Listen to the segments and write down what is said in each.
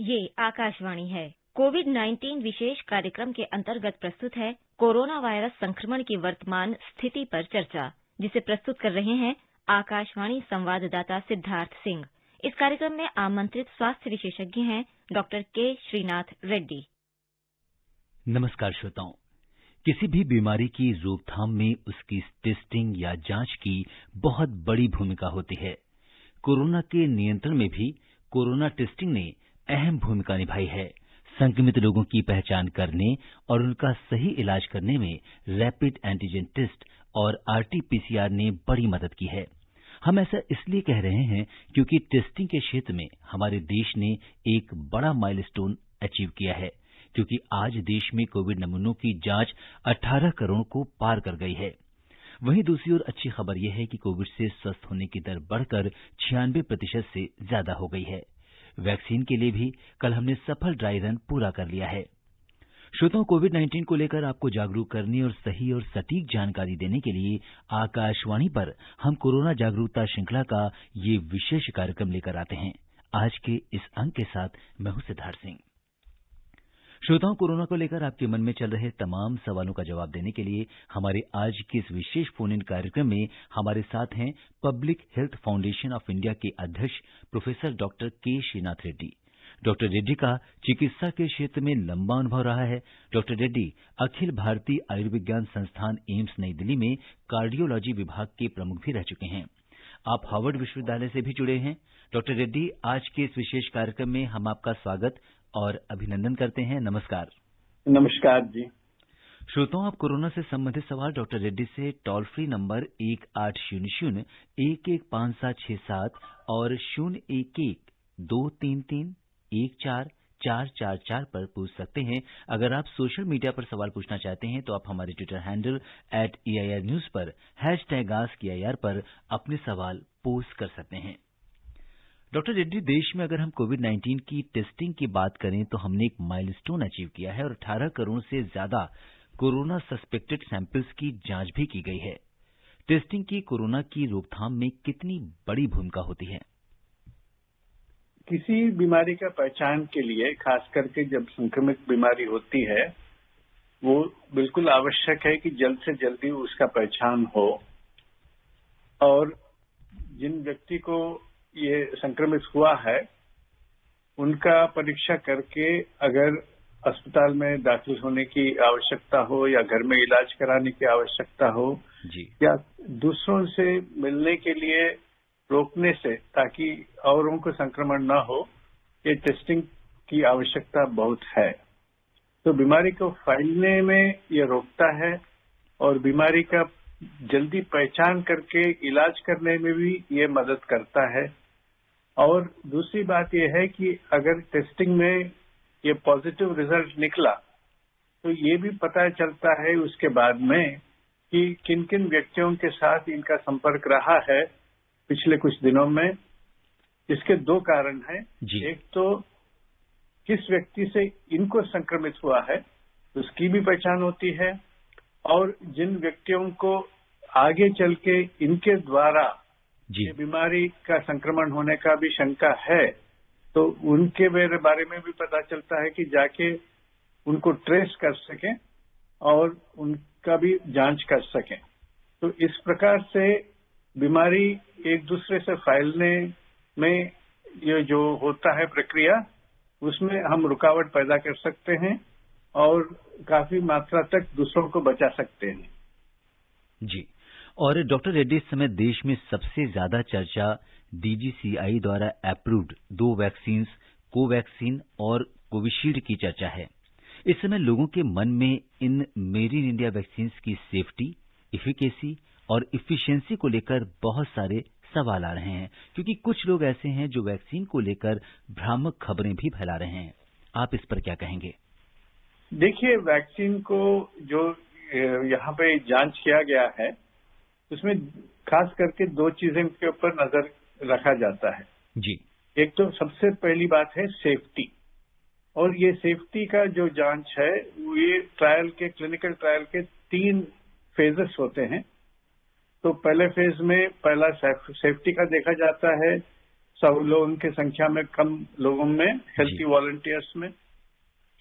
ये आकाशवाणी है। कोविड-19 विशेष कार्यक्रम के अंतर्गत प्रस्तुत है कोरोना वायरस संक्रमण की वर्तमान स्थिति पर चर्चा, जिसे प्रस्तुत कर रहे हैं आकाशवाणी संवाददाता सिद्धार्थ सिंह। इस कार्यक्रम में आमंत्रित स्वास्थ्य विशेषज्ञ हैं डॉक्टर के श्रीनाथ रेड्डी। नमस्कार श्रोताओं। किसी भी बीमारी की रोकथाम में उसकी टेस्टिंग या जांच की बहुत बड़ी भूमिका होती है। कोरोना के नियंत्रण में भी कोरोना टेस्टिंग ने अहम भूमिका निभाई है। संक्रमित लोगों की पहचान करने और उनका सही इलाज करने में रैपिड एंटीजन टेस्ट और आरटी-पीसीआर ने बड़ी मदद की है। हम ऐसा इसलिए कह रहे हैं क्योंकि टेस्टिंग के क्षेत्र में हमारे देश ने एक बड़ा माइलस्टोन अचीव किया है, क्योंकि आज देश में कोविड नमूनों की जांच 18 करोड़ को पार कर गई है। वहीं दूसरी ओर अच्छी खबर यह है कि कोविड से स्वस्थ होने की दर बढ़कर 96% से ज्यादा हो गई है। वैक्सीन के लिए भी कल हमने सफल ड्राई रन पूरा कर लिया है। श्रोताओं, कोविड-19 को लेकर आपको जागरूक करने और सही और सटीक जानकारी देने के लिए आकाशवाणी पर हम कोरोना जागरूकता श्रृंखला का ये विशेष कार्यक्रम लेकर आते हैं। आज के इस अंक के साथ मैं हूं सिद्धार्थ सिंह। श्रोताओं, कोरोना को लेकर आपके मन में चल रहे तमाम सवालों का जवाब देने के लिए हमारे आज के इस विशेष फोन इन कार्यक्रम में हमारे साथ हैं public health foundation of India के अध्यक्ष प्रोफेसर डॉक्टर के श्रीनाथ रेड्डी। डॉक्टर रेड्डी का चिकित्सा के क्षेत्र में लंबा अनुभव रहा है। डॉक्टर रेड्डी अखिल भारतीय आयुर्विज्ञान संस्थान एम्स नई दिल्ली में कार्डियोलॉजी विभाग के प्रमुख भी रह चुके हैं। आप हार्वर्ड विश्वविद्यालय से भी जुड़े हैं। डॉक्टर रेड्डी, आज के इस विशेष कार्यक्रम में हम आपका स्वागत और अभिनंदन करते हैं। नमस्कार। नमस्कार जी। श्रोताओं, आप कोरोना से संबंधित सवाल डॉक्टर रेड्डी से टोल फ्री नंबर 1800-115767 और 011-233-14444 पर पूछ सकते हैं। अगर आप सोशल मीडिया पर सवाल पूछना चाहते हैं तो आप हमारे ट्विटर हैंडल @AIR News पर #AskAIR पर अपने सवाल पोस्ट कर सकते हैं। डॉक्टर रेड्डी, देश में अगर हम कोविड-19 की टेस्टिंग की बात करें तो हमने एक माइलस्टोन अचीव किया है और 18 करोड़ से ज्यादा कोरोना सस्पेक्टेड सैंपल्स की जांच भी की गई है। टेस्टिंग की कोरोना की रोकथाम में कितनी बड़ी भूमिका होती है? किसी बीमारी का पहचान के लिए, खास करके जब संक्रमित बीमारी होती है, वो बिल्कुल आवश्यक है कि जल्द से जल्दी उसका पहचान हो और जिन व्यक्ति को ये संक्रमित हुआ है उनका परीक्षा करके अगर अस्पताल में दाखिल होने की आवश्यकता हो या घर में इलाज कराने की आवश्यकता हो जी, या दूसरों से मिलने के लिए रोकने से, ताकि औरों को संक्रमण न हो, ये टेस्टिंग की आवश्यकता बहुत है। तो बीमारी को फैलने में ये रोकता है और बीमारी का जल्दी पहचान करके इलाज करने में भी ये मदद करता है। और दूसरी बात यह है कि अगर टेस्टिंग में ये पॉजिटिव रिजल्ट निकला तो ये भी पता चलता है उसके बाद में कि किन किन व्यक्तियों के साथ इनका संपर्क रहा है पिछले कुछ दिनों में। इसके दो कारण हैं। एक तो किस व्यक्ति से इनको संक्रमित हुआ है उसकी भी पहचान होती है, और जिन व्यक्तियों को आगे चल के इनके द्वारा ये बीमारी का संक्रमण होने का भी शंका है तो उनके बारे में भी पता चलता है कि जाके उनको ट्रेस कर सकें और उनका भी जांच कर सकें। तो इस प्रकार से बीमारी एक दूसरे से फैलने में ये जो होता है प्रक्रिया, उसमें हम रुकावट पैदा कर सकते हैं और काफी मात्रा तक दूसरों को बचा सकते हैं। जी। और डॉक्टर रेड्डी, इस समय देश में सबसे ज्यादा चर्चा DGCI द्वारा अप्रूव्ड 2 वैक्सीन, कोवैक्सीन और कोविशील्ड की चर्चा है। इस समय लोगों के मन में in made in India vaccine की सेफ्टी, इफिकेसी और इफिशिएंसी को लेकर बहुत सारे सवाल आ रहे हैं, क्योंकि कुछ लोग ऐसे हैं जो वैक्सीन को लेकर भ्रामक खबरें भी फैला रहे हैं। आप इस पर क्या कहेंगे? देखिए, वैक्सीन को जो यहाँ पे जांच किया गया है उसमें खास करके 2 चीजें के ऊपर नजर रखा जाता है जी। एक तो सबसे पहली बात है सेफ्टी, और ये सेफ्टी का जो जांच है ये क्लिनिकल ट्रायल के 3 फेजेस होते हैं। तो पहले फेज में पहला सेफ्टी का देखा जाता है, 100 लोगों की संख्या में कम लोगों में, हेल्थी वॉलंटियर्स में।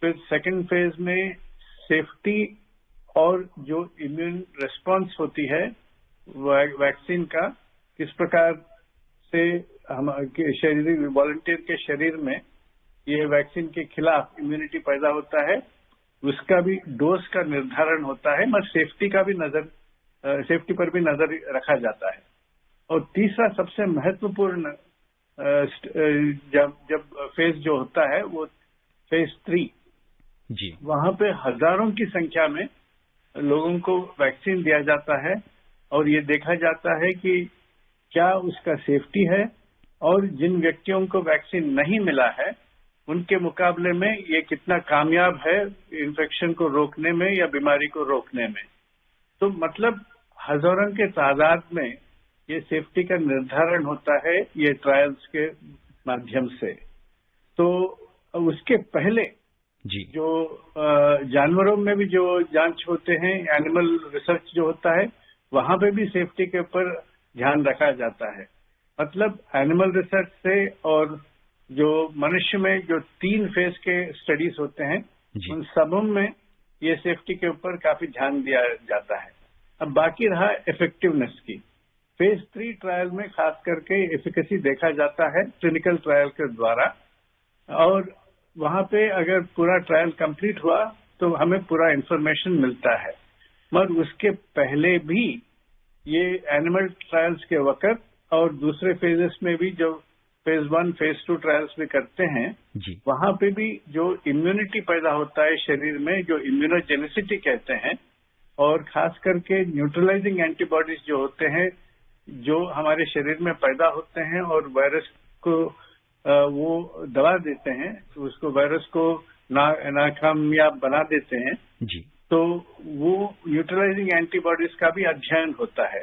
फिर सेकंड फेज में सेफ्टी और जो इम्यून रिस्पांस होती है वैक्सीन का, किस प्रकार से हम शरीर वॉलंटियर के शरीर में ये वैक्सीन के खिलाफ इम्यूनिटी पैदा होता है, उसका भी डोज का निर्धारण होता है, मगर सेफ्टी पर भी नजर रखा जाता है। और तीसरा सबसे महत्वपूर्ण जब फेज जो होता है वो फेज 3 जी, वहां पे हजारों की संख्या में लोगों को वैक्सीन दिया जाता है और ये देखा जाता है कि क्या उसका सेफ्टी है, और जिन व्यक्तियों को वैक्सीन नहीं मिला है उनके मुकाबले में ये कितना कामयाब है इन्फेक्शन को रोकने में या बीमारी को रोकने में। तो मतलब हजारों के तादाद में ये सेफ्टी का निर्धारण होता है ये ट्रायल्स के माध्यम से। तो उसके पहले जी, जो जानवरों में भी जो जांच होते हैं, एनिमल रिसर्च जो होता है, वहां पे भी सेफ्टी के ऊपर ध्यान रखा जाता है। मतलब एनिमल रिसर्च से और जो मनुष्य में जो 3 फेज के स्टडीज होते हैं जी, उन सबों में ये सेफ्टी के ऊपर काफी ध्यान दिया जाता है। अब बाकी रहा इफेक्टिवनेस की। फेज 3 ट्रायल में खास करके एफिकेसी देखा जाता है क्लिनिकल ट्रायल के द्वारा, और वहां पे अगर पूरा ट्रायल कंप्लीट हुआ तो हमें पूरा इंफॉर्मेशन मिलता है। मगर उसके पहले भी ये एनिमल ट्रायल्स के वक्त और दूसरे फेजेस में भी जो फेज 1 फेज 2 ट्रायल्स भी करते हैं, जी, वहां पे भी जो इम्यूनिटी पैदा होता है शरीर में, जो इम्यूनोजेनिसिटी कहते हैं, और खास करके न्यूट्रलाइजिंग एंटीबॉडीज जो होते हैं जो हमारे शरीर में पैदा होते हैं और वायरस को वो दबा देते हैं, तो उसको वायरस को नाकामयाब बना देते हैं। जी, तो वो न्यूट्रलाइजिंग एंटीबॉडीज का भी अध्ययन होता है।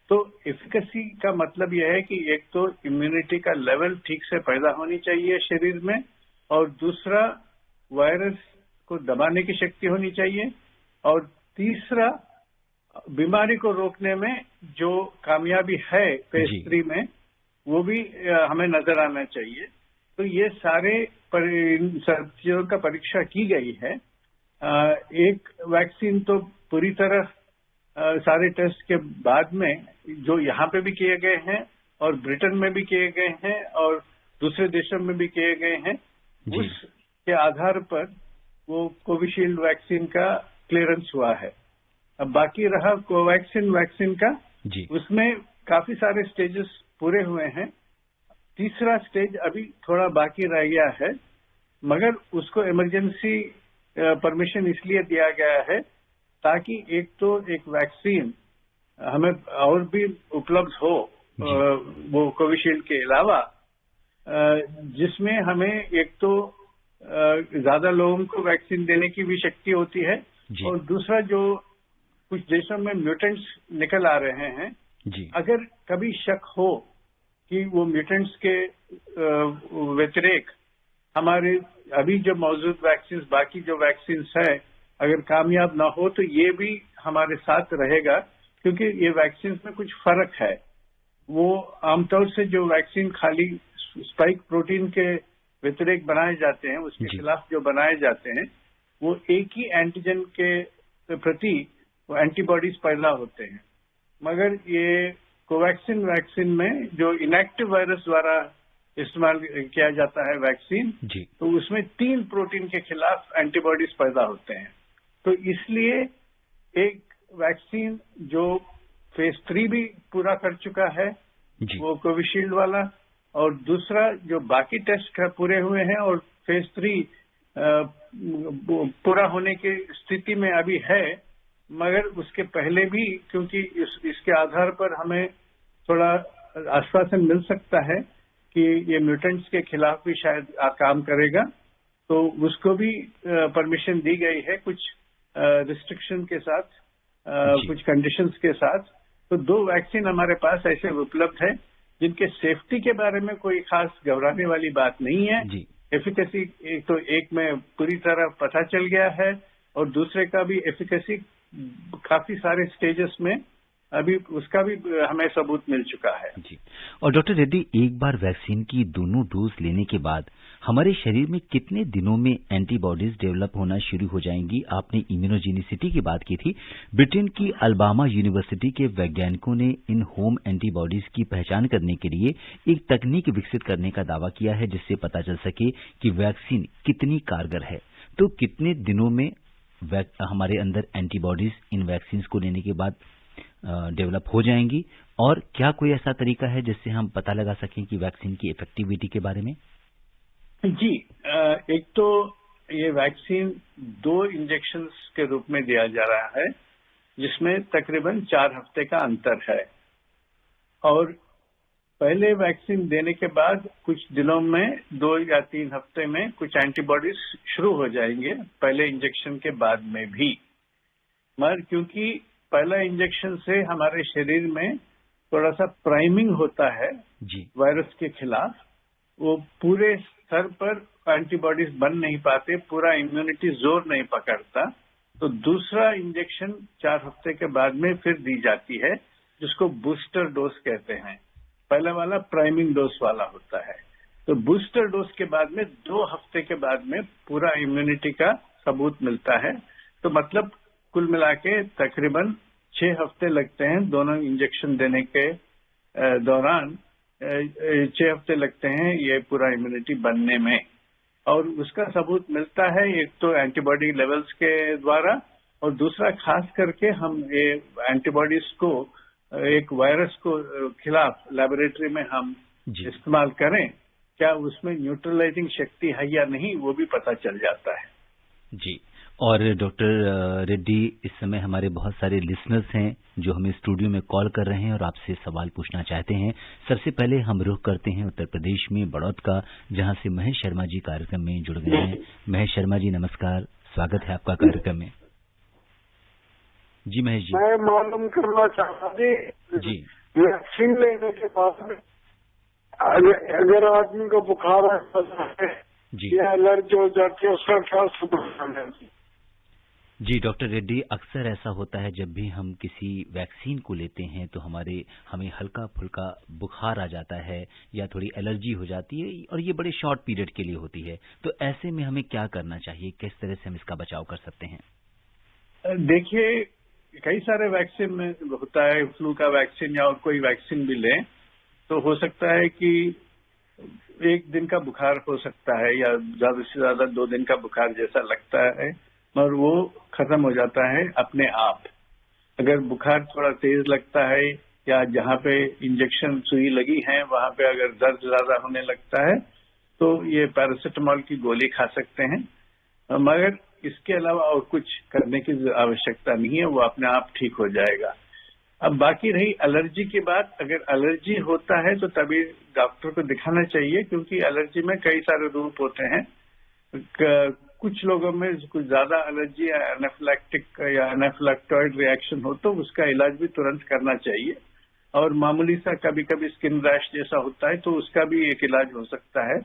तो एफिकेसी का मतलब यह है कि एक तो इम्यूनिटी का लेवल ठीक से पैदा होनी चाहिए शरीर में, और दूसरा वायरस को दबाने की शक्ति होनी चाहिए, और तीसरा बीमारी को रोकने में जो कामयाबी है फेज 3 में वो भी हमें नजर आना चाहिए। तो ये सारे सब चीजों का परीक्षा की गई है। एक वैक्सीन तो पूरी तरह सारे टेस्ट के बाद में जो यहाँ पे भी किए गए हैं और ब्रिटेन में भी किए गए हैं और दूसरे देशों में भी किए गए हैं, उसके आधार पर वो कोविशील्ड वैक्सीन का क्लियरेंस हुआ है। अब बाकी रहा कोवैक्सीन वैक्सीन का, उसमें काफी सारे स्टेजेस पूरे हुए हैं। तीसरा स्टेज अभी थोड़ा बाकी रह गया है, मगर उसको इमरजेंसी परमिशन इसलिए दिया गया है ताकि एक तो एक वैक्सीन हमें और भी उपलब्ध हो वो कोविशील्ड के अलावा, जिसमें हमें एक तो ज्यादा लोगों को वैक्सीन देने की भी शक्ति होती है, और दूसरा जो कुछ देशों में म्यूटेंट्स निकल आ रहे हैं, अगर कभी शक हो कि वो म्यूटेंट्स के व्यतिरेक हमारे अभी जो मौजूद वैक्सीन, बाकी जो वैक्सीन है, अगर कामयाब ना हो तो ये भी हमारे साथ रहेगा, क्योंकि ये वैक्सीन में कुछ फर्क है। वो आमतौर से जो वैक्सीन खाली स्पाइक प्रोटीन के व्यतिरेक बनाए जाते हैं, उसके खिलाफ जो बनाए जाते हैं, वो एक ही एंटीजन के प्रति वो एंटीबॉडीज पैदा होते हैं। मगर ये कोवैक्सीन वैक्सीन में जो इनएक्टिव वायरस द्वारा इस्तेमाल किया जाता है वैक्सीन, तो उसमें 3 प्रोटीन के खिलाफ एंटीबॉडीज पैदा होते हैं। तो इसलिए एक वैक्सीन जो फेज 3 भी पूरा कर चुका है वो कोविशील्ड वाला, और दूसरा जो बाकी टेस्ट पूरे हुए हैं और फेज 3 पूरा होने की स्थिति में अभी है, मगर उसके पहले भी क्योंकि इसके आधार पर हमें थोड़ा आश्वासन मिल सकता है कि ये म्यूटेंट्स के खिलाफ भी शायद काम करेगा, तो उसको भी परमिशन दी गई है कुछ रिस्ट्रिक्शन के साथ, कुछ कंडीशंस के साथ। तो 2 वैक्सीन हमारे पास ऐसे उपलब्ध है जिनके सेफ्टी के बारे में कोई खास घबराने वाली बात नहीं है। एफिकेसी एक में पूरी तरह पता चल गया है, और दूसरे का भी एफिकेसी काफी सारे स्टेजेस में अभी उसका भी हमें सबूत मिल चुका है। जी। और डॉक्टर रेड्डी, एक बार वैक्सीन की दोनों डोज लेने के बाद हमारे शरीर में कितने दिनों में एंटीबॉडीज डेवलप होना शुरू हो जाएंगी? आपने इम्यूनोजेनिसिटी की बात की थी। ब्रिटेन की अल्बामा यूनिवर्सिटी के वैज्ञानिकों ने इन होम एंटीबॉडीज की पहचान करने के लिए एक तकनीक विकसित करने का दावा किया है, जिससे पता चल सके कि वैक्सीन कितनी कारगर है। तो कितने दिनों में हमारे अंदर एंटीबॉडीज इन वैक्सीन को लेने के बाद डेवलप हो जाएंगी, और क्या कोई ऐसा तरीका है जिससे हम पता लगा सकें कि वैक्सीन की इफेक्टिविटी के बारे में? जी, एक तो ये वैक्सीन 2 इंजेक्शंस के रूप में दिया जा रहा है, जिसमें तकरीबन 4 हफ्ते का अंतर है। और पहले वैक्सीन देने के बाद कुछ दिनों में 2 या 3 हफ्ते में कुछ एंटीबॉडीज शुरू हो जाएंगे, पहले इंजेक्शन के बाद में भी। मगर क्योंकि पहला इंजेक्शन से हमारे शरीर में थोड़ा सा प्राइमिंग होता है जी। वायरस के खिलाफ, वो पूरे स्तर पर एंटीबॉडीज बन नहीं पाते, पूरा इम्यूनिटी जोर नहीं पकड़ता, तो दूसरा इंजेक्शन 4 हफ्ते के बाद में फिर दी जाती है, जिसको बूस्टर डोज कहते हैं। पहला वाला प्राइमिंग डोज वाला होता है। तो बूस्टर डोज के बाद में 2 हफ्ते के बाद में पूरा इम्यूनिटी का सबूत मिलता है। तो मतलब कुल मिला के तकरीबन 6 हफ्ते लगते हैं दोनों इंजेक्शन देने के दौरान। 6 हफ्ते लगते हैं ये पूरा इम्यूनिटी बनने में, और उसका सबूत मिलता है एक तो एंटीबॉडी लेवल्स के द्वारा, और दूसरा खास करके हम ये एंटीबॉडीज को एक वायरस को खिलाफ लेबोरेटरी में हम इस्तेमाल करें, क्या उसमें न्यूट्रलाइजिंग शक्ति है या नहीं, वो भी पता चल जाता है। जी। और डॉक्टर रेड्डी, इस समय हमारे बहुत सारे लिसनर्स हैं जो हमें स्टूडियो में कॉल कर रहे हैं और आपसे सवाल पूछना चाहते हैं। सबसे पहले हम रुख करते हैं उत्तर प्रदेश में बड़ौद का, जहां से महेश शर्मा जी कार्यक्रम में जुड़ गए हैं। महेश शर्मा जी, नमस्कार, स्वागत है आपका कार्यक्रम में। जी महेश जी। मैं मालूम करना चाहता जी, वैक्सीन लेने के बाद में अगर आदमी को बुखार है या एलर्जी हो जाती है, उसका क्या समाधान है? जी डॉक्टर रेड्डी, अक्सर ऐसा होता है जब भी हम किसी वैक्सीन को लेते हैं तो हमें हल्का फुल्का बुखार आ जाता है या थोड़ी एलर्जी हो जाती है, और ये बड़े शॉर्ट पीरियड के लिए होती है। तो ऐसे में हमें क्या करना चाहिए, किस तरह से हम इसका बचाव कर सकते हैं? देखिए, कई सारे वैक्सीन में होता है, फ्लू का वैक्सीन या और कोई वैक्सीन भी लें तो हो सकता है कि 1 दिन का बुखार हो सकता है या ज्यादा से ज्यादा 2 दिन का बुखार जैसा लगता है, और वो खत्म हो जाता है अपने आप। अगर बुखार थोड़ा तेज लगता है या जहाँ पे इंजेक्शन सुई लगी है वहां पे अगर दर्द ज्यादा होने लगता है तो ये पैरासिटामोल की गोली खा सकते हैं, मगर इसके अलावा और कुछ करने की आवश्यकता नहीं है, वो अपने आप ठीक हो जाएगा। अब बाकी रही एलर्जी की बात, अगर एलर्जी होता है तो तभी डॉक्टर को दिखाना चाहिए, क्योंकि एलर्जी में कई सारे रूप होते हैं। कुछ लोगों में कुछ ज्यादा एलर्जी या एनाफिलैक्टिक या एनाफिलैक्टॉइड रिएक्शन हो तो उसका इलाज भी तुरंत करना चाहिए, और मामूली सा कभी कभी स्किन रैश जैसा होता है तो उसका भी एक इलाज हो सकता है,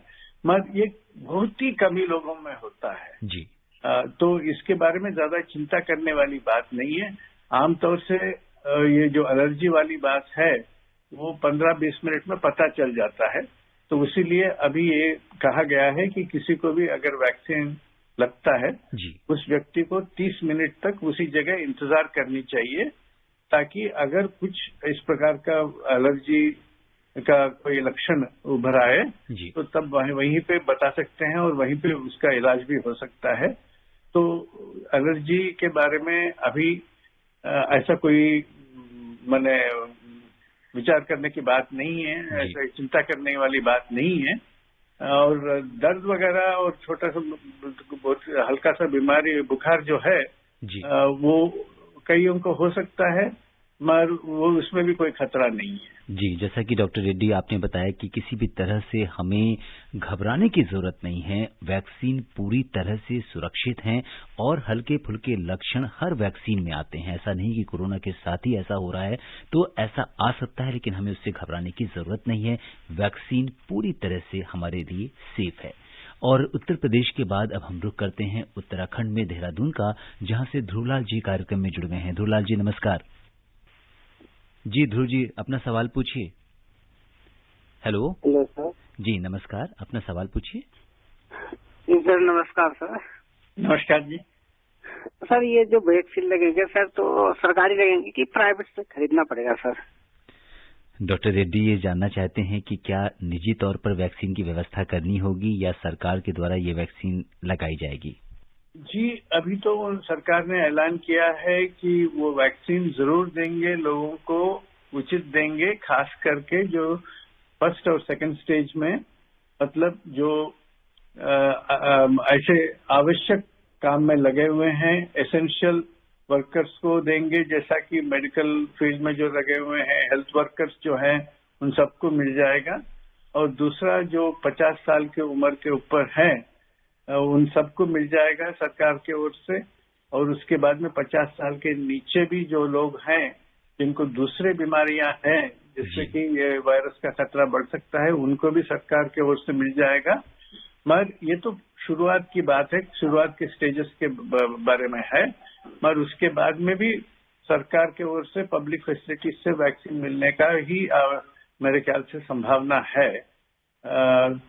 मगर ये बहुत ही कम ही लोगों में होता है जी। तो इसके बारे में ज्यादा चिंता करने वाली बात नहीं है। आमतौर से ये जो एलर्जी वाली बात है वो 15-20 मिनट में पता चल जाता है, तो इसीलिए अभी ये कहा गया है कि किसी को भी अगर वैक्सीन लगता है जी, उस व्यक्ति को 30 मिनट तक उसी जगह इंतजार करनी चाहिए, ताकि अगर कुछ इस प्रकार का एलर्जी का कोई लक्षण उभर आए तो तब वहीं पे बता सकते हैं और वहीं पे उसका इलाज भी हो सकता है। तो एलर्जी के बारे में अभी ऐसा कोई माने विचार करने की बात नहीं है, ऐसा चिंता करने वाली बात नहीं है। और दर्द वगैरह और छोटा सा बहुत हल्का सा बीमारी बुखार जो है वो कईयों को हो सकता है, मगर वो उसमें भी कोई खतरा नहीं है। जी, जैसा कि डॉक्टर रेड्डी आपने बताया कि किसी भी तरह से हमें घबराने की जरूरत नहीं है, वैक्सीन पूरी तरह से सुरक्षित हैं और हल्के फुल्के लक्षण हर वैक्सीन में आते हैं। ऐसा नहीं कि कोरोना के साथ ही ऐसा हो रहा है, तो ऐसा आ सकता है, लेकिन हमें उससे घबराने की जरूरत नहीं है। वैक्सीन पूरी तरह से हमारे लिए सेफ है। और उत्तर प्रदेश के बाद अब हम रुख करते हैं उत्तराखंड में देहरादून का, जहां से ध्रुवलाल जी कार्यक्रम में जुड़ गए हैं। ध्रुवलाल जी, नमस्कार। जी ध्रुव जी, अपना सवाल पूछिए। हेलो। Hello sir. जी नमस्कार, अपना सवाल पूछिए। जी सर नमस्कार सर। नमस्कार जी। सर ये जो वैक्सीन लगेंगे सर तो सरकारी लगेंगे कि प्राइवेट से खरीदना पड़ेगा सर? डॉक्टर रेड्डी ये जानना चाहते हैं कि क्या निजी तौर पर वैक्सीन की व्यवस्था करनी होगी या सरकार के द्वारा ये वैक्सीन लगाई जाएगी? जी, अभी तो सरकार ने ऐलान किया है कि वो वैक्सीन जरूर देंगे, लोगों को उचित देंगे, खास करके जो फर्स्ट और सेकंड स्टेज में, मतलब जो ऐसे आवश्यक काम में लगे हुए हैं, एसेंशियल वर्कर्स को देंगे, जैसा कि मेडिकल फील्ड में जो लगे हुए हैं, हेल्थ वर्कर्स जो हैं, उन सबको मिल जाएगा। और दूसरा जो 50 साल की उम्र के ऊपर है, उन सबको मिल जाएगा सरकार की ओर से। और उसके बाद में 50 साल के नीचे भी जो लोग हैं, जिनको दूसरे बीमारियां हैं, जिससे कि ये वायरस का खतरा बढ़ सकता है, उनको भी सरकार की ओर से मिल जाएगा। मगर ये तो शुरुआत की बात है, शुरुआत के स्टेजेस के बारे में है। मगर उसके बाद में भी सरकार की ओर से पब्लिक फैसिलिटीज से वैक्सीन मिलने का ही मेरे ख्याल से संभावना है।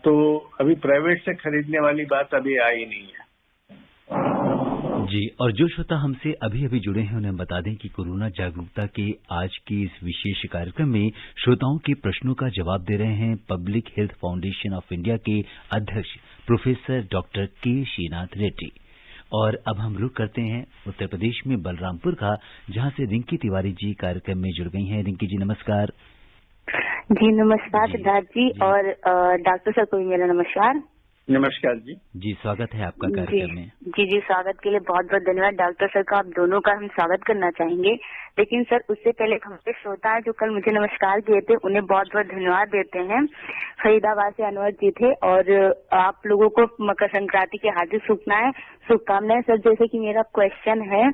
तो अभी प्राइवेट से खरीदने वाली बात अभी आई नहीं है। जी, और जो श्रोता हमसे अभी अभी जुड़े हैं उन्हें बता दें कि कोरोना जागरूकता के आज के इस विशेष कार्यक्रम में श्रोताओं के प्रश्नों का जवाब दे रहे हैं public health foundation of India के अध्यक्ष प्रोफेसर डॉक्टर के श्रीनाथ रेड्डी। और अब हम रुख करते हैं उत्तर प्रदेश में बलरामपुर का, जहां से रिंकी तिवारी जी कार्यक्रम में जुड़ गई हैं। रिंकी जी नमस्कार। जी नमस्कार सिद्धार्थ जी, और डॉक्टर सर को भी मेरा नमस्कार। नमस्कार जी। जी स्वागत है आपका कार्यक्रम में। जी स्वागत के लिए बहुत बहुत धन्यवाद। डॉक्टर सर का आप दोनों का हम स्वागत करना चाहेंगे, लेकिन सर उससे पहले हमारे श्रोता जो कल मुझे नमस्कार किए थे उन्हें बहुत बहुत धन्यवाद देते हैं। फरीदाबाद से अनवर जी थे, और आप लोगों को मकर संक्रांति की हार्दिक शुभकामनाएं। सर जैसे कि मेरा क्वेश्चन है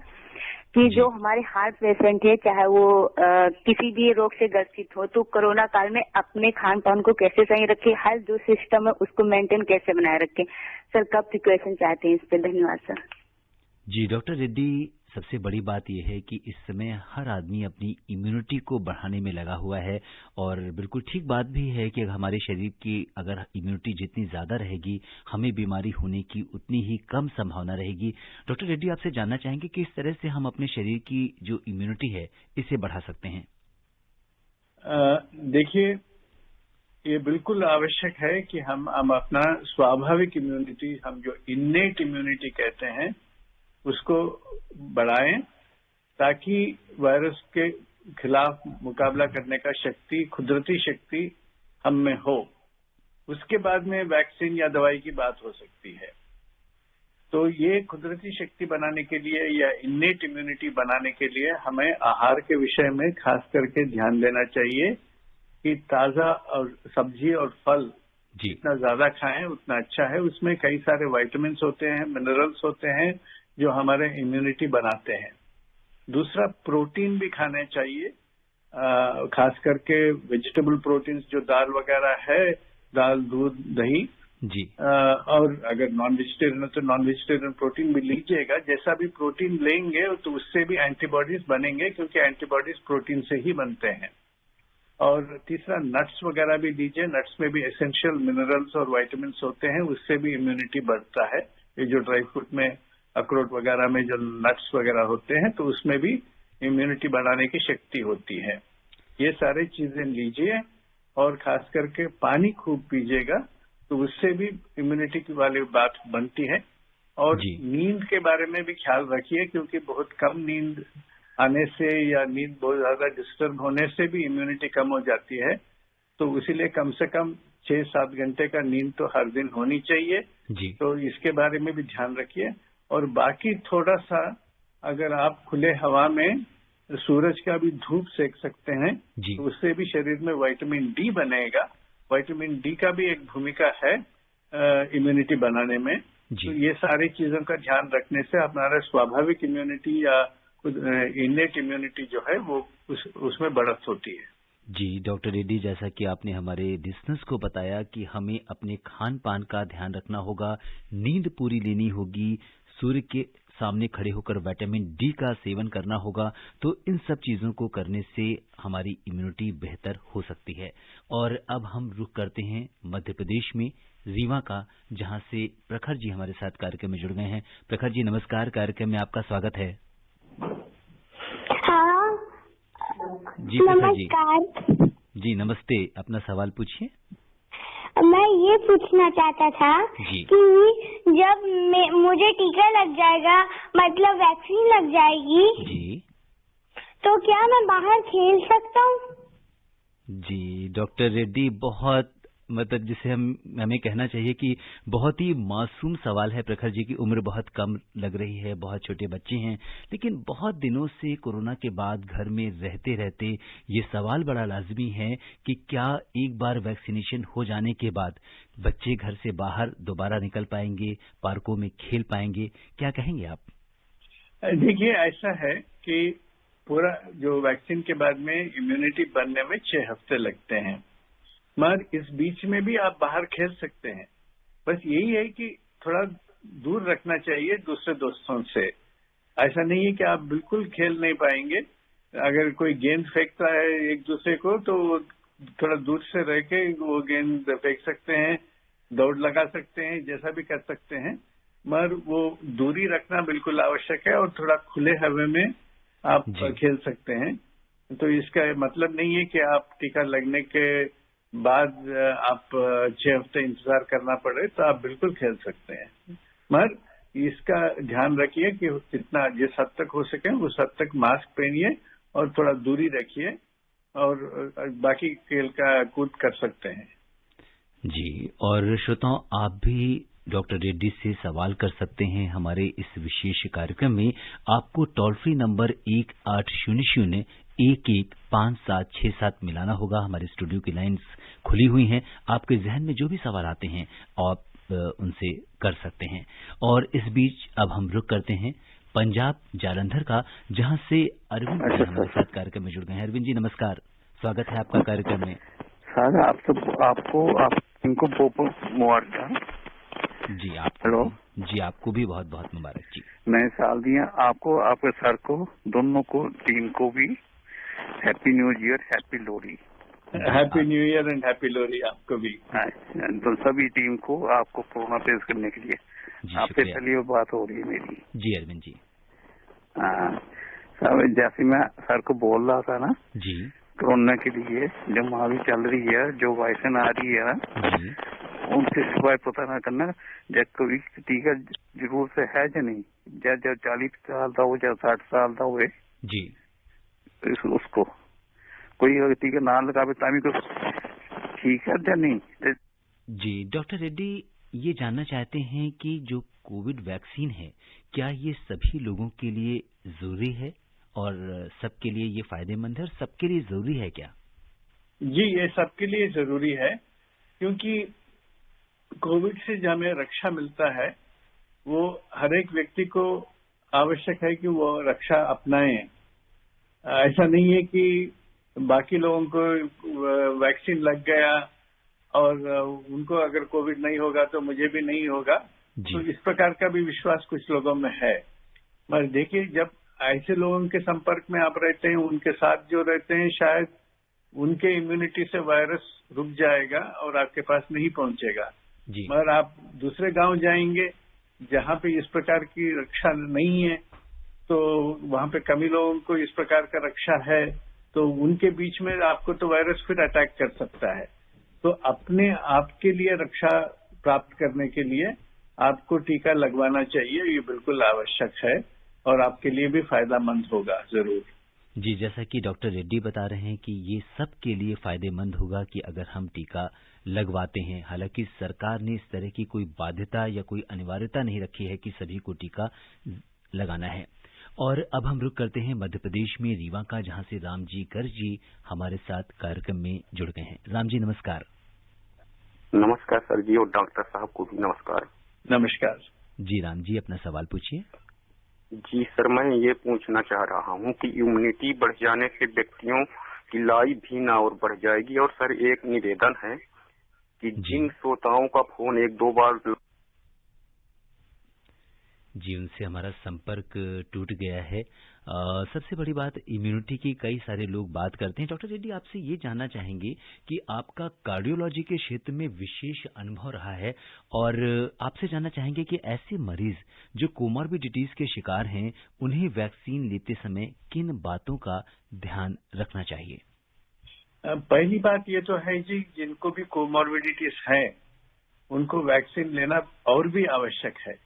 कि जो हमारे हार्ट पेशेंट है, चाहे वो किसी भी रोग से ग्रसित हो, तो कोरोना काल में अपने खान पान को कैसे सही रखें, हेल्थ जो सिस्टम है उसको मेंटेन कैसे बनाए रखें। सर कब प्रिकॉशन चाहते हैं इस पे? धन्यवाद सर। जी डॉक्टर रेड्डी, सबसे बड़ी बात यह है कि इस समय हर आदमी अपनी इम्यूनिटी को बढ़ाने में लगा हुआ है, और बिल्कुल ठीक बात भी है कि हमारे शरीर की अगर इम्यूनिटी जितनी ज्यादा रहेगी, हमें बीमारी होने की उतनी ही कम संभावना रहेगी। डॉक्टर रेड्डी, आपसे जानना चाहेंगे कि इस तरह से हम अपने शरीर की जो इम्यूनिटी है इसे बढ़ा सकते हैं। देखिए, ये बिल्कुल आवश्यक है कि हम अपना स्वाभाविक इम्यूनिटी, हम जो इन्नेट इम्यूनिटी कहते हैं, उसको बढ़ाएं, ताकि वायरस के खिलाफ मुकाबला करने का शक्ति, कुदरती शक्ति हम में हो। उसके बाद में वैक्सीन या दवाई की बात हो सकती है। तो ये कुदरती शक्ति बनाने के लिए या इन्नेट इम्यूनिटी बनाने के लिए हमें आहार के विषय में खास करके ध्यान देना चाहिए कि ताजा और सब्जी और फल जितना ज्यादा खाएं उतना अच्छा है। उसमें कई सारे विटामिन्स होते हैं, मिनरल्स होते हैं जो हमारे इम्यूनिटी बनाते हैं। दूसरा, प्रोटीन भी खाने चाहिए, खास करके वेजिटेबल प्रोटीन्स जो दाल वगैरह है, दाल, दूध, दही जी। और अगर नॉन वेजिटेरियन है तो नॉन वेजिटेरियन प्रोटीन भी लीजिएगा। जैसा भी प्रोटीन लेंगे तो उससे भी एंटीबॉडीज बनेंगे, क्योंकि एंटीबॉडीज प्रोटीन से ही बनते हैं। और तीसरा, नट्स वगैरह भी लीजिए, नट्स में भी एसेंशियल मिनरल्स और विटामिन्स होते हैं, उससे भी इम्यूनिटी बढ़ता है। ये जो ड्राई फ्रूट में, अखरोट वगैरह में जो नट्स वगैरह होते हैं, तो उसमें भी इम्यूनिटी बढ़ाने की शक्ति होती है। ये सारे चीजें लीजिए, और खास करके पानी खूब पीजिएगा, तो उससे भी इम्यूनिटी की वाली बात बनती है। और नींद के बारे में भी ख्याल रखिए, क्योंकि बहुत कम नींद आने से या नींद बहुत ज्यादा डिस्टर्ब होने से भी इम्यूनिटी कम हो जाती है। तो इसीलिए कम से कम 6-7 घंटे का नींद तो हर दिन होनी चाहिए जी। तो इसके बारे में भी ध्यान रखिए। और बाकी थोड़ा सा, अगर आप खुले हवा में सूरज का भी धूप सेक सकते हैं तो उससे भी शरीर में विटामिन डी बनेगा। विटामिन डी का भी एक भूमिका है इम्यूनिटी बनाने में। तो ये सारी चीजों का ध्यान रखने से हमारा स्वाभाविक इम्यूनिटी या इनेट इम्यूनिटी जो है वो उसमें बढ़त होती है। जी डॉक्टर रेड्डी, जैसा कि आपने हमारे लिसनर्स को बताया कि हमें अपने खान पान का ध्यान रखना होगा, नींद पूरी लेनी होगी, सूर्य के सामने खड़े होकर विटामिन डी का सेवन करना होगा। तो इन सब चीजों को करने से हमारी इम्यूनिटी बेहतर हो सकती है। और अब हम रुख करते हैं मध्य प्रदेश में रीवा का, जहां से प्रखर जी हमारे साथ कार्यक्रम में जुड़ गए हैं। प्रखर जी नमस्कार, कार्यक्रम में आपका स्वागत है। हाँ जी प्रखर नमस्कार जी नमस्ते, अपना सवाल पूछिए। मैं ये पूछना चाहता था जी। कि जब मुझे टीका लग जाएगा, मतलब वैक्सीन लग जाएगी जी तो क्या मैं बाहर खेल सकता हूँ? जी डॉक्टर रेड्डी, बहुत मतलब जिसे हमें कहना चाहिए कि बहुत ही मासूम सवाल है। प्रखर जी की उम्र बहुत कम लग रही है, बहुत छोटे बच्चे हैं, लेकिन बहुत दिनों से कोरोना के बाद घर में रहते रहते ये सवाल बड़ा लाजमी है कि क्या एक बार वैक्सीनेशन हो जाने के बाद बच्चे घर से बाहर दोबारा निकल पाएंगे, पार्कों में खेल पाएंगे? क्या कहेंगे आप? देखिए, ऐसा है कि पूरा जो वैक्सीन के बाद में इम्यूनिटी बनने में 6 हफ्ते लगते हैं, मगर इस बीच में भी आप बाहर खेल सकते हैं। बस यही है कि थोड़ा दूर रखना चाहिए दूसरे दोस्तों से। ऐसा नहीं है कि आप बिल्कुल खेल नहीं पाएंगे। अगर कोई गेंद फेंकता है एक दूसरे को तो थोड़ा दूर से रह के वो गेंद फेंक सकते हैं, दौड़ लगा सकते हैं, जैसा भी कर सकते हैं, मगर वो दूरी रखना बिल्कुल आवश्यक है। और थोड़ा खुले हवा में आप खेल सकते हैं। तो इसका मतलब नहीं है कि आप टीका लगने के बाद आप 6 हफ्ते इंतजार करना पड़े, तो आप बिल्कुल खेल सकते हैं। मगर इसका ध्यान रखिए कि जितना जिस हद तक हो सके उस हद तक मास्क पहनिए और थोड़ा दूरी रखिए, और बाकी खेल का कूद कर सकते हैं। जी, और श्रोताओं, आप भी डॉक्टर रेड्डी से सवाल कर सकते हैं हमारे इस विशेष कार्यक्रम में। आपको टोल फ्री नंबर 1800-115767 मिलाना होगा। हमारे स्टूडियो की लाइंस खुली हुई हैं। आपके जहन में जो भी सवाल आते हैं आप उनसे कर सकते हैं। और इस बीच अब हम रुक करते हैं पंजाब जालंधर का, जहां से अरविंद जी हमारे साथ कार्यक्रम में जुड़ गए हैं। अरविंद जी नमस्कार, स्वागत है आपका कार्यक्रम में। सर आप इनको बहुत मुबारक जी। आप हेलो जी, आपको भी बहुत बहुत मुबारक जी। नए साल दिया आपको, आपके सर को, दोनों को, टीम को भी happy new year, happy Lohri. Happy new year and happy Lohri आपको भी। तो सभी टीम को आपको कोरोना फेस करने के लिए आपसे पहली बात हो रही है मेरी। जी अरविंद जी। सर जैसे मैं सर को बोल रहा था ना जी, कोरोना के लिए जो महावी चल रही है, जो वैक्सीन आ रही है ना जी, उनसे सिवाय पता ना करना जब कोई टीका जरूर से है या नहीं। जब 40 साल का हो, जब 60 साल का हो जी, उसको कोई अगर टीका ना लगावे तभी तो ठीक है या नहीं। जी डॉक्टर रेड्डी, ये जानना चाहते हैं कि जो कोविड वैक्सीन है, क्या ये सभी लोगों के लिए जरूरी है और सबके लिए ये फायदेमंद है, और सबके लिए जरूरी है क्या? जी, ये सबके लिए जरूरी है, क्योंकि कोविड से जो हमें रक्षा मिलता है वो हर एक व्यक्ति को आवश्यक है कि वो रक्षा अपनाएं। ऐसा नहीं है कि बाकी लोगों को वैक्सीन लग गया और उनको अगर कोविड नहीं होगा तो मुझे भी नहीं होगा। तो इस प्रकार का भी विश्वास कुछ लोगों में है। मगर देखिए, जब ऐसे लोगों के संपर्क में आप रहते हैं, उनके साथ जो रहते हैं, शायद उनके इम्यूनिटी से वायरस रुक जाएगा और आपके पास नहीं पहुंचेगा। मगर आप दूसरे गांव जाएंगे जहां पे इस प्रकार की रक्षा नहीं है, तो वहां पे कमी लोगों को इस प्रकार का रक्षा है, तो उनके बीच में आपको तो वायरस फिर अटैक कर सकता है। तो अपने आप के लिए रक्षा प्राप्त करने के लिए आपको टीका लगवाना चाहिए, ये बिल्कुल आवश्यक है और आपके लिए भी फायदेमंद होगा जरूर। जी, जैसा कि डॉक्टर रेड्डी बता रहे हैं कि ये सबके लिए फायदेमंद होगा कि अगर हम टीका लगवाते हैं। हालांकि सरकार ने इस तरह की कोई बाध्यता या कोई अनिवार्यता नहीं रखी है कि सभी को टीका लगाना है। और अब हम रुक करते हैं मध्य प्रदेश में रीवा का, जहां से रामजी गर्ग जी हमारे साथ कार्यक्रम में जुड़ गए हैं। राम जी नमस्कार। नमस्कार सर जी, और डॉक्टर साहब को भी नमस्कार। नमस्कार जी। राम जी, अपना सवाल पूछिए। जी सर, मैं ये पूछना चाह रहा हूँ कि इम्यूनिटी बढ़ जाने से व्यक्तियों की लाइफ भी ना और बढ़ जाएगी। और सर एक निवेदन है कि जिन श्रोताओं का फोन 1-2 बार। जी, उनसे हमारा संपर्क टूट गया है। सबसे बड़ी बात इम्यूनिटी की कई सारे लोग बात करते हैं। डॉक्टर रेड्डी, आपसे ये जानना चाहेंगे कि आपका कार्डियोलॉजी के क्षेत्र में विशेष अनुभव रहा है और आपसे जानना चाहेंगे कि ऐसे मरीज जो कोमॉर्बिडिटीज के शिकार हैं, उन्हें वैक्सीन लेते समय किन बातों का ध्यान रखना चाहिए? पहली बात ये तो है जी, जिनको भी कोमॉर्बिडिटीज है उनको वैक्सीन लेना और भी आवश्यक है,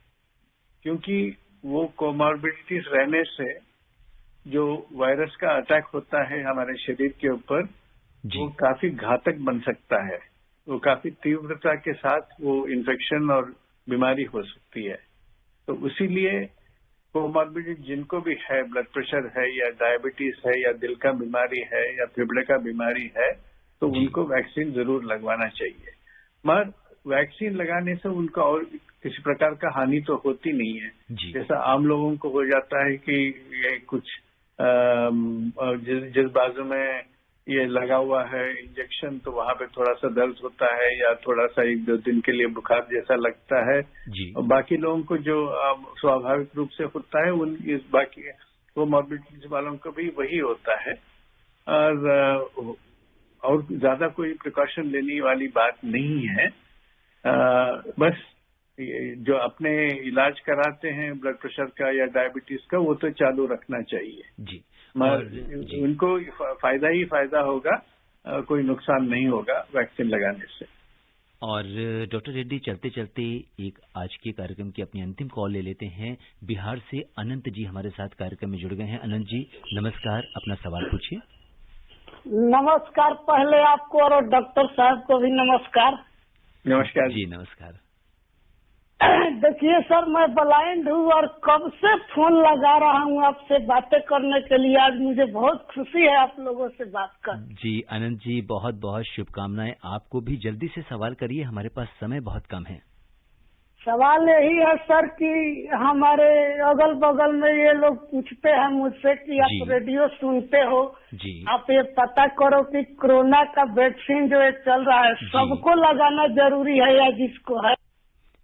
क्योंकि वो कोमॉर्बिडिटीज रहने से जो वायरस का अटैक होता है हमारे शरीर के ऊपर, वो काफी घातक बन सकता है। वो काफी तीव्रता के साथ वो इन्फेक्शन और बीमारी हो सकती है। तो इसीलिए कोमॉर्बिडिटी जिनको भी है, ब्लड प्रेशर है या डायबिटीज है या दिल का बीमारी है या फेफड़े का बीमारी है, तो उनको वैक्सीन जरूर लगवाना चाहिए। मगर वैक्सीन लगाने से उनका और किसी प्रकार का हानि तो होती नहीं है। जैसा आम लोगों को हो जाता है कि ये कुछ जिस बाजू में ये लगा हुआ है इंजेक्शन, तो वहां पे थोड़ा सा दर्द होता है या थोड़ा सा 1-2 दिन के लिए बुखार जैसा लगता है। और बाकी लोगों को जो स्वाभाविक रूप से होता है, इस बाकी कोमॉर्बिडिटीज वालों को भी वही होता है। और ज्यादा कोई प्रिकॉशन लेने वाली बात नहीं है। बस जो अपने इलाज कराते हैं ब्लड प्रेशर का या डायबिटीज का, वो तो चालू रखना चाहिए जी। उनको फायदा ही फायदा होगा, कोई नुकसान नहीं होगा वैक्सीन लगाने से। और डॉक्टर रेड्डी, चलते चलते एक आज के कार्यक्रम की अपनी अंतिम कॉल ले लेते हैं। बिहार से अनंत जी हमारे साथ कार्यक्रम में जुड़ गए हैं। अनंत जी नमस्कार, अपना सवाल पूछिए। नमस्कार, पहले आपको और डॉक्टर साहब को भी नमस्कार। नमस्कार जी, नमस्कार। देखिए सर, मैं ब्लाइंड हूँ और कब से फोन लगा रहा हूँ आपसे बातें करने के लिए। आज मुझे बहुत खुशी है आप लोगों से बात कर। जी अनंत जी, बहुत बहुत शुभकामनाएं। आपको भी जल्दी से सवाल करिए, हमारे पास समय बहुत कम है। सवाल यही है सर कि हमारे अगल बगल में ये लोग पूछते हैं मुझसे कि आप रेडियो सुनते हो जी, आप ये पता करो कि कोरोना का वैक्सीन जो है चल रहा है, सबको लगाना जरूरी है या जिसको है?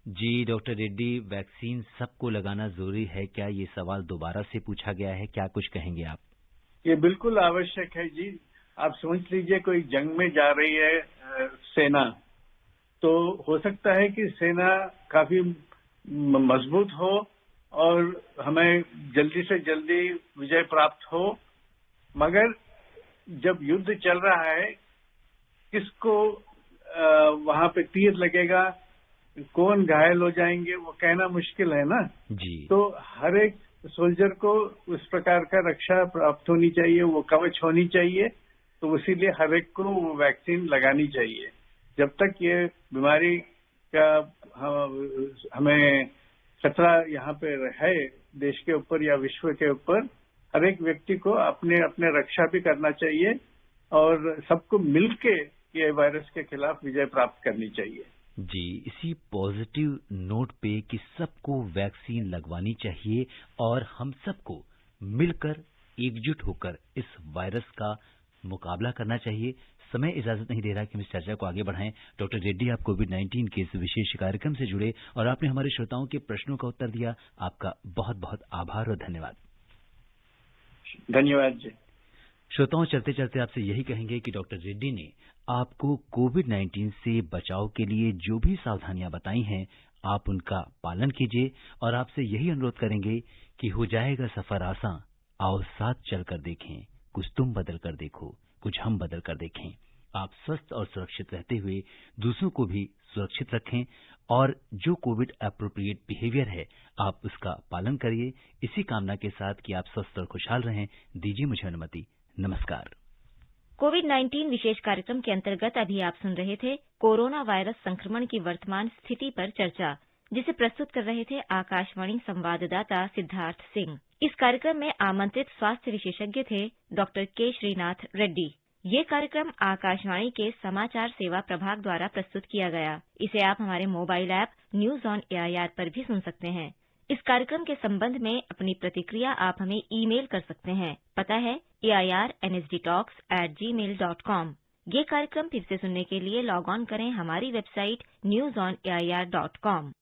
जी डॉक्टर रेड्डी, वैक्सीन सबको लगाना जरूरी है क्या? ये सवाल दोबारा से पूछा गया है, क्या कुछ कहेंगे आप? ये बिल्कुल आवश्यक है जी। आप सोच लीजिए कोई जंग में जा रही है सेना, तो हो सकता है कि सेना काफी मजबूत हो और हमें जल्दी से जल्दी विजय प्राप्त हो, मगर जब युद्ध चल रहा है, किसको वहां पे तीर लगेगा, कौन घायल हो जाएंगे, वो कहना मुश्किल है ना जी। तो हर एक सोल्जर को उस प्रकार का रक्षा प्राप्त होनी चाहिए, वो कवच होनी चाहिए। तो इसीलिए हर एक को वो वैक्सीन लगानी चाहिए। जब तक ये बीमारी का हमें खतरा यहाँ पे है देश के ऊपर या विश्व के ऊपर, हर एक व्यक्ति को अपने अपने रक्षा भी करना चाहिए और सबको मिलके ये वायरस के खिलाफ विजय प्राप्त करनी चाहिए जी। इसी पॉजिटिव नोट पे कि सबको वैक्सीन लगवानी चाहिए और हम सबको मिलकर एकजुट होकर इस वायरस का मुकाबला करना चाहिए। समय इजाजत नहीं दे रहा कि हम इस चर्चा को आगे बढ़ाएं। डॉक्टर रेड्डी, आप कोविड-19 के इस विशेष कार्यक्रम से जुड़े और आपने हमारे श्रोताओं के प्रश्नों का उत्तर दिया, आपका बहुत बहुत आभार और धन्यवाद। धन्यवाद जी। श्रोताओं, चलते चलते आपसे यही कहेंगे कि डॉक्टर रेड्डी ने आपको कोविड-19 से बचाव के लिए जो भी सावधानियां बताई हैं, आप उनका पालन कीजिए और आपसे यही अनुरोध करेंगे कि हो जाएगा सफर आसान, आओ साथ चलकर देखें, कुछ तुम बदल कर देखो, कुछ हम बदल कर देखें। आप स्वस्थ और सुरक्षित रहते हुए दूसरों को भी सुरक्षित रखें और जो कोविड एप्रोप्रिएट बिहेवियर है, आप उसका पालन करिए। इसी कामना के साथ कि आप स्वस्थ और खुशहाल रहें, दीजिए मुझे अनुमति। नमस्कार। कोविड-19 विशेष कार्यक्रम के अंतर्गत अभी आप सुन रहे थे कोरोना वायरस संक्रमण की वर्तमान स्थिति पर चर्चा, जिसे प्रस्तुत कर रहे थे आकाशवाणी संवाददाता सिद्धार्थ सिंह। इस कार्यक्रम में आमंत्रित स्वास्थ्य विशेषज्ञ थे डॉक्टर के श्रीनाथ रेड्डी। ये कार्यक्रम आकाशवाणी के समाचार सेवा प्रभाग द्वारा प्रस्तुत किया गया। इसे आप हमारे mobile app news on AIR पर भी सुन सकते हैं। इस कार्यक्रम के संबंध में अपनी प्रतिक्रिया आप हमें ईमेल कर सकते हैं। पता है airnsdtalks@gmail.com। ये कार्यक्रम फिर से सुनने के लिए लॉग ऑन करें हमारी वेबसाइट newsonair.com।